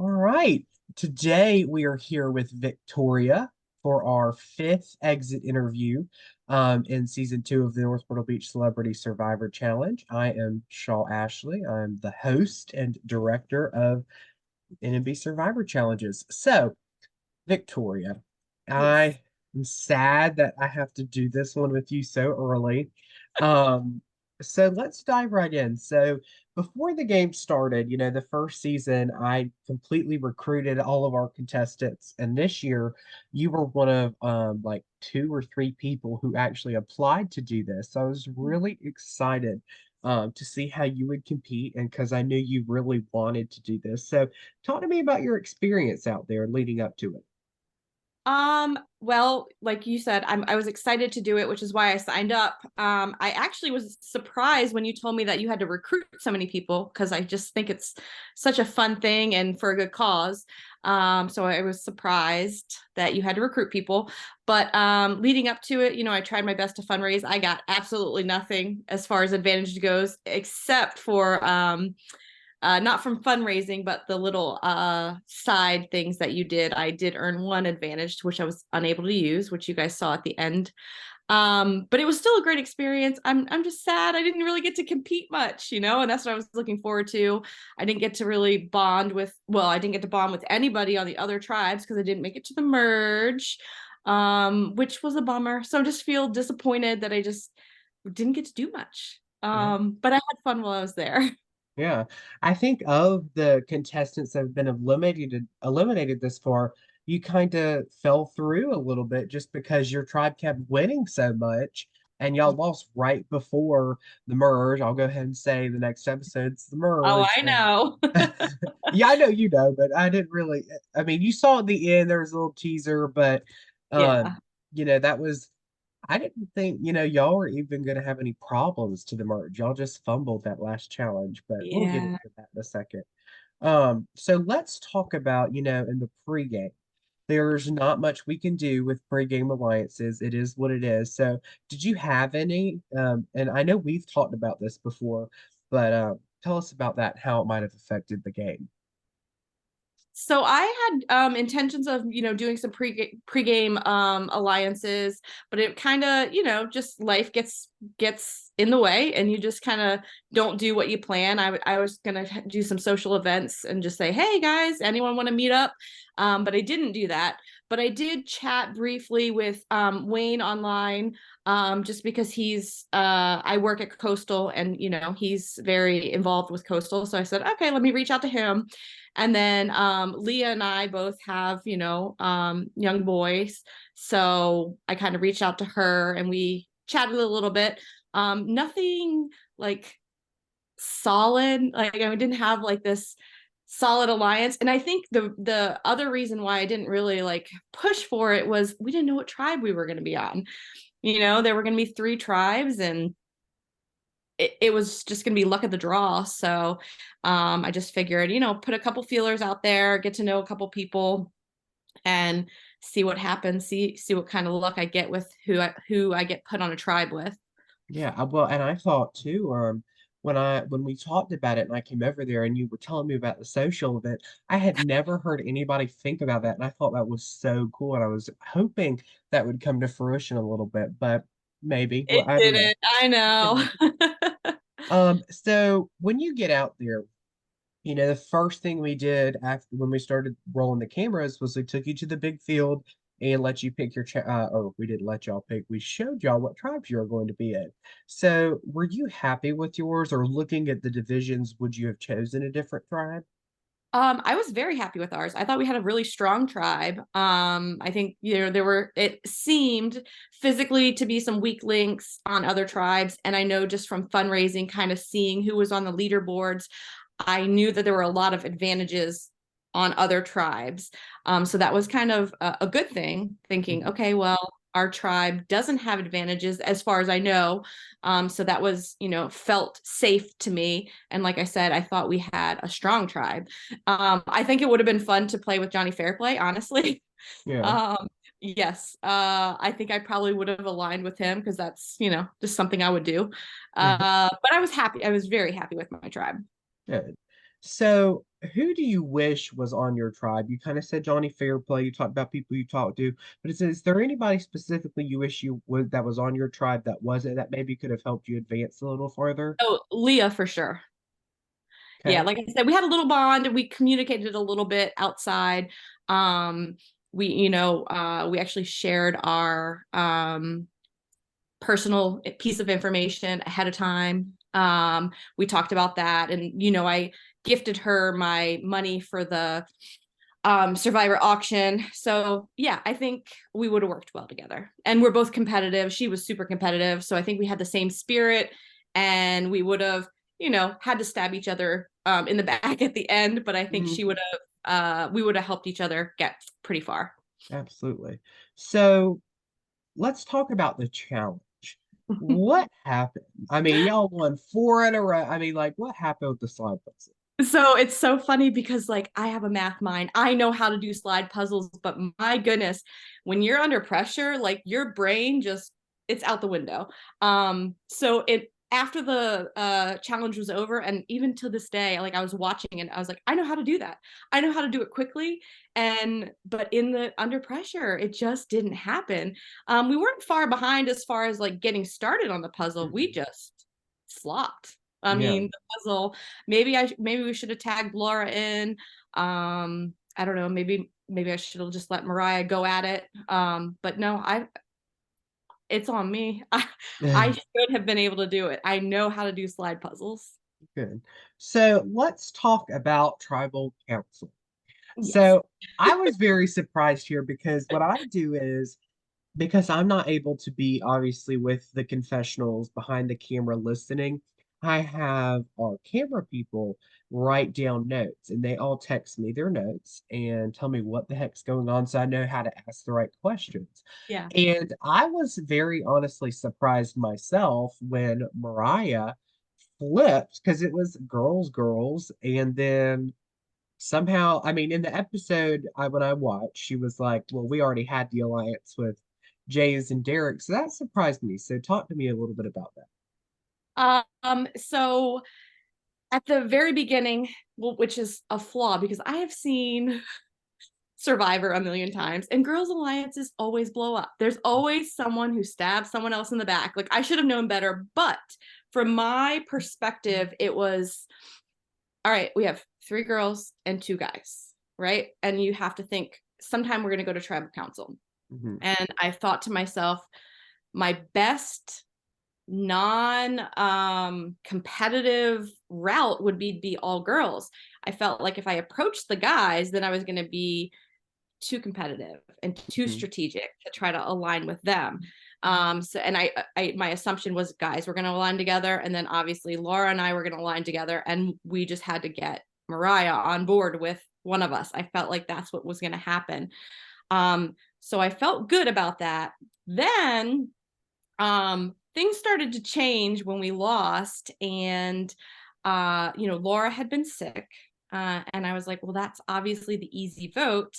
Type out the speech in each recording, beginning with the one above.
All right. Today we are here with Victoria for our fifth exit interview in season two of the North Myrtle Beach Celebrity Survivor Challenge. I am Shaw Ashley. I'm the host and director of NMB Survivor Challenges. So, Victoria, Yes. I am sad that I have to do this one with you so early. Um, so let's dive right in. So before the game started, the first season, I completely recruited all of our contestants, and this year you were one of like two or three people who actually applied to do this. So I was really excited to see how you would compete, and because I knew you really wanted to do this. So talk to me about your experience out there leading up to it. Well, like you said, I was excited to do it, which is why I signed up. I actually was surprised when you told me that you had to recruit so many people because I just think it's such a fun thing and for a good cause. So I was surprised that you had to recruit people. But leading up to it, I tried my best to fundraise. I got absolutely nothing as far as advantage goes, except for not from fundraising, but the little side things that you did. I did earn one advantage, which I was unable to use, which you guys saw at the end. But it was still a great experience. I'm just sad I didn't really get to compete much, and that's what I was looking forward to. I didn't get to really bond with, well, I didn't get to bond with anybody on the other tribes because I didn't make it to the merge, which was a bummer. So I just feel disappointed that I just didn't get to do much. Yeah. But I had fun while I was there. Yeah, I think of the contestants that have been eliminated this far, you kind of fell through a little bit just because your tribe kept winning so much, and y'all lost right before the merge. I'll go ahead and say the next episode's the Oh, merge, I and know. yeah, I know you know, but I didn't really. I mean, you saw at the end there was a little teaser, but um, Yeah. that was. I didn't think, y'all were even going to have any problems to the merge. Y'all just fumbled that last challenge, but we'll get Yeah. into that in a second. So let's talk about, in the pregame. There's not much we can do with pregame alliances. It is what it is. So, did you have any? And I know we've talked about this before, but tell us about that, how it might have affected the game. So I had intentions of, doing some pregame alliances, but it kind of, just life gets in the way and you just kind of don't do what you plan. I was gonna do some social events and just say, "Hey guys, anyone want to meet up?" But I didn't do that. But I did chat briefly with Wayne online, just because I work at Coastal and he's very involved with Coastal. So I said, okay, let me reach out to him. And then Leah and I both have, young boys. So I kind of reached out to her and we chatted a little bit. Nothing like solid. Like I didn't have like this solid alliance. And I think the other reason why I didn't really like push for it was we didn't know what tribe we were going to be on. There were going to be three tribes and it was just going to be luck of the draw. So I just figured, put a couple feelers out there, get to know a couple people, and see what happens. See what kind of luck I get with who I get put on a tribe with. Yeah, well, and I thought too, when we talked about it and I came over there and you were telling me about the social event, I had never heard anybody think about that, and I thought that was so cool, and I was hoping that would come to fruition a little bit, but maybe, well, It I don't know. didn't. I know. So when you get out there, the first thing we did after when we started rolling the cameras was we took you to the big field and let you pick or we didn't let y'all pick. We showed y'all what tribes you are going to be in. So were you happy with yours, or looking at the divisions, would you have chosen a different tribe? I was very happy with ours. I thought we had a really strong tribe. I think, it seemed physically to be some weak links on other tribes. And I know just from fundraising, kind of seeing who was on the leaderboards, I knew that there were a lot of advantages on other tribes. So that was kind of a good thing, thinking, Mhm. okay, well, our tribe doesn't have advantages as far as I know. So that was, felt safe to me. And like I said, I thought we had a strong tribe. I think it would have been fun to play with Johnny Fairplay, honestly. Yeah. Um, yes, I think I probably would have aligned with him because that's, just something I would do. Mhm. But I was happy. I was very happy with my tribe. Good. So, who do you wish was on your tribe? You kind of said Johnny Fairplay. You talked about people you talked to, but is there anybody specifically you wish you would that was on your tribe that wasn't that maybe could have helped you advance a little further? Oh, Leah for sure. Yeah, Okay. like I said, we had a little bond and we communicated a little bit outside. Um, we actually shared our personal piece of information ahead of time. We talked about that, and I gifted her my money for the Survivor auction. So yeah, I think we would have worked well together. And we're both competitive. She was super competitive, so I think we had the same spirit, and we would have, had to stab each other in the back at the end. But I think Mhm. she would have. We would have helped each other get pretty far. Absolutely. So, let's talk about the challenge. What happened? I mean, y'all won four in a row. I mean, like, what happened with the slide puzzle? So it's so funny because like I have a math mind. I know how to do slide puzzles, but my goodness, when you're under pressure, like your brain just it's out the window. So it after the challenge was over, and even to this day, like I was watching and I was like, I know how to do that. I know how to do it quickly. And but in the under pressure, it just didn't happen. We weren't far behind as far as like getting started on the puzzle. We Mhm. just flopped. I Yeah. mean, the puzzle maybe we should have tagged Laura in. I don't know, maybe I should have just let Mariah go at it. But no, I it's on me. I should have been able to do it. I know how to do slide puzzles. Good. So let's talk about tribal council. Yes. So I was very surprised here because what I do is because I'm not able to be obviously with the confessionals behind the camera listening, I have our camera people write down notes and they all text me their notes and tell me what the heck's going on so I know how to ask the right questions. Yeah. And I was very honestly surprised myself when Mariah flipped because it was girls, girls, and then somehow, I mean, in the episode when I watched, she was like, "Well, we already had the alliance with Jays and Derek," so that surprised me. So talk to me a little bit about that. So at the very beginning, well, which is a flaw because I have seen Survivor a million times, and girls' alliances always blow up. There's always someone who stabs someone else in the back. Like, I should have known better. But from my perspective, it was all right, we have three girls and two guys, right? And you have to think sometime we're going to go to tribal council. Hmm. And I thought to myself, my best non competitive route would be all girls. I felt like if I approached the guys, then I was going to be too competitive and too Hmm. strategic to try to align with them. So and I my assumption was guys were going to align together, and then obviously Laura and I were going to align together, and we just had to get Mariah on board with one of us. I felt like that's what was going to happen. So I felt good about that. Then things started to change when we lost, and Laura had been sick, and I was like, well, that's obviously the easy vote.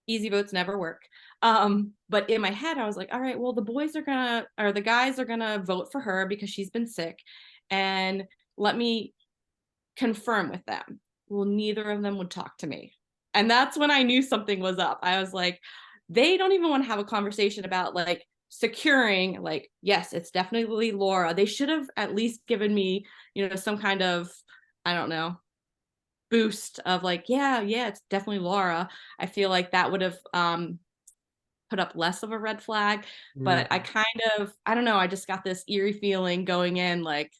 Easy votes never work. But in my head, I was like, all right, well, the guys are gonna vote for her because she's been sick, and let me confirm with them. Well, neither of them would talk to me. And that's when I knew something was up. I was like, they don't even want to have a conversation about like securing, like, yes, it's definitely Laura. They should have at least given me, some kind of, I don't know, boost of like, yeah, it's definitely Laura. I feel like that would have put up less of a red flag. But Hmm. I don't know, I just got this eerie feeling going in, like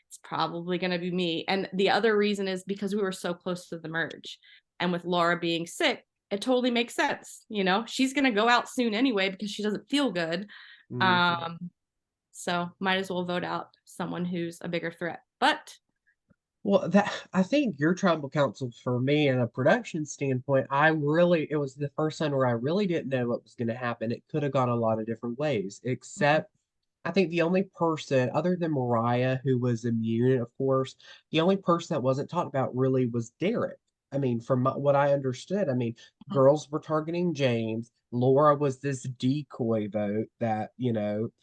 it's probably going to be me. And the other reason is because we were so close to the merge. And with Laura being sick, it totally makes sense. She's going to go out soon anyway because she doesn't feel good. Hmm. Um, so might as well vote out someone who's a bigger threat. But Well, that I think your tribal council for me, in a production standpoint, it was the first time where I really didn't know what was going to happen. It could have gone a lot of different ways, except I think the only person, other than Mariah, who was immune, of course, the only person that wasn't talked about really was Derek. I mean, from what I understood, I mean, girls were targeting James. Laura was this decoy vote that,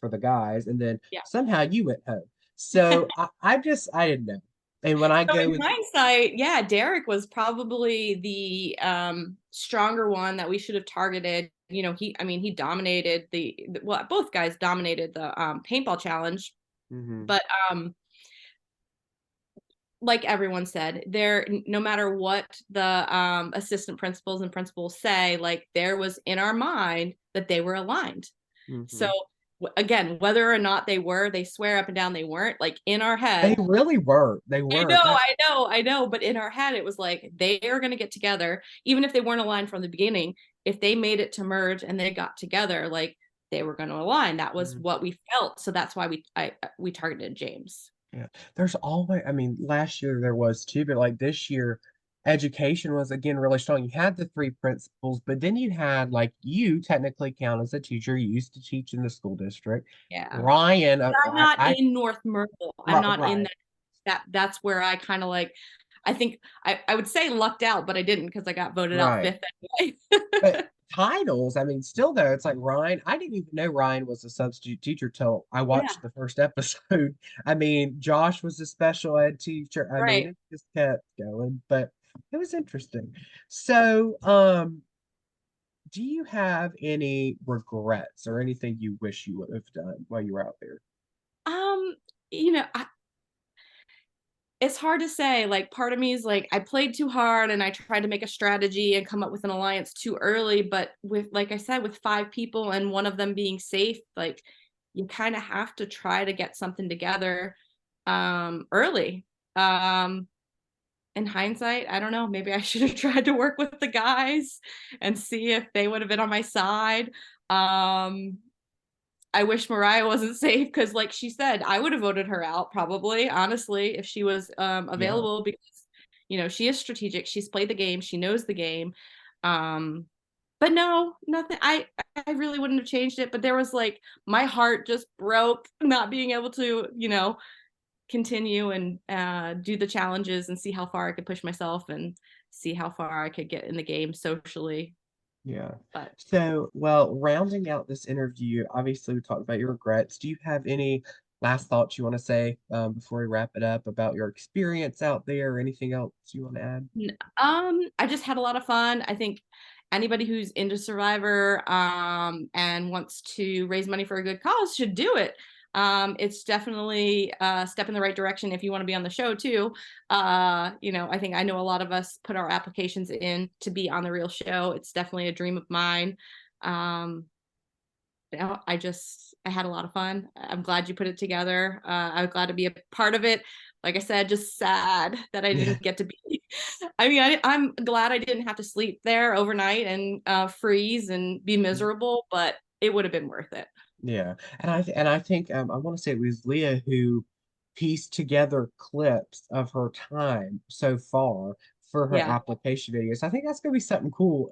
for the guys, and then yeah. somehow you went home. So I didn't know. And when I So go in with hindsight, yeah, Derek was probably the stronger one that we should have targeted. You know, he dominated well, both guys dominated the paintball challenge, Mhm, but like everyone said, there, no matter what the assistant principals and principals say, like there was in our mind that they were aligned. So mhm. again, whether or not they were, they swear up and down they weren't. Like in our They head, really weren't. They I weren't. know, That I know, I know. But in our head, it was like they are going to get together, even if they weren't aligned from the beginning. If they made it to merge and they got together, like they were going to align. That was Mhm. what we felt. So that's why we targeted James. Yeah. There's always, I mean, last year there was too, but like this year, education was again really strong. You had the three principals, but then you had like you technically count as a teacher. You used to teach in the school district. Yeah. Ryan, I'm not in North Myrtle. I'm right, not in right, that's where I kind of like I think I would say lucked out, but I didn't because I got voted out right. fifth anyway. But titles, I mean, still though, it's like Ryan. I didn't even know Ryan was a substitute teacher till I Yeah, watched the first episode. I mean, Josh was a special ed teacher. I mean, right. it just kept going, but it was interesting. So, do you have any regrets or anything you wish you would have done while you were out there? Um, you know, it's hard to say. Like, part of me is like, I played too hard and I tried to make a strategy and come up with an alliance too early. But with, like I said, with five people and one of them being safe, like, you kind of have to try to get something together early. Um, in hindsight, I don't know. Maybe I should have tried to work with the guys and see if they would have been on my side. Um, I wish Mariah wasn't safe because, like she said, I would have voted her out probably, honestly, if she was Yeah, available because, you know, she is strategic. She's played the game. She knows the game. Um, but no, nothing. I really wouldn't have changed it. But there was like my heart just broke not being able to, you know, continue and do the challenges and see how far I could push myself and see how far I could get in the game socially. yeah. But So, well, rounding out this interview, obviously we talked about your regrets. Do you have any last thoughts you want to say before we wrap it up about your experience out there or anything else you want to add? I just had a lot of fun. I think anybody who's into Survivor and wants to raise money for a good cause should do it. It's definitely a step in the right direction if you want to be on the show too. You know, I know a lot of us put our applications in to be on the real show. It's definitely a dream of mine. Um, you know, I had a lot of fun. I'm glad you put it together. I'm glad to be a part of it. Like I said, just sad that I Yeah. didn't get to be. I mean, I'm glad I didn't have to sleep there overnight and freeze and be miserable, but it would have been worth it. Yeah, and I think I want to say it was Leah who pieced together clips of her time so far for her Yeah. application videos. I think that's gonna be something cool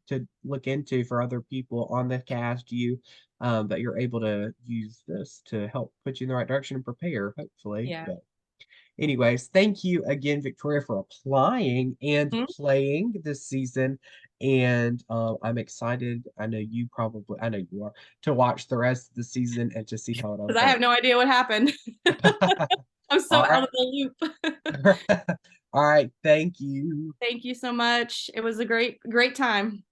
to look into for other people on the cast. You that you're able to use this to help put you in the right direction and prepare, hopefully. Yeah. But anyways, thank you again, Victoria, for applying and Mhm. playing this season. And I'm excited. I know you are, to watch the rest of the season and to see how it Because I have unfolds. no idea what happened. I'm so All out right. of the loop. All right. Thank you. Thank you so much. It was a great time.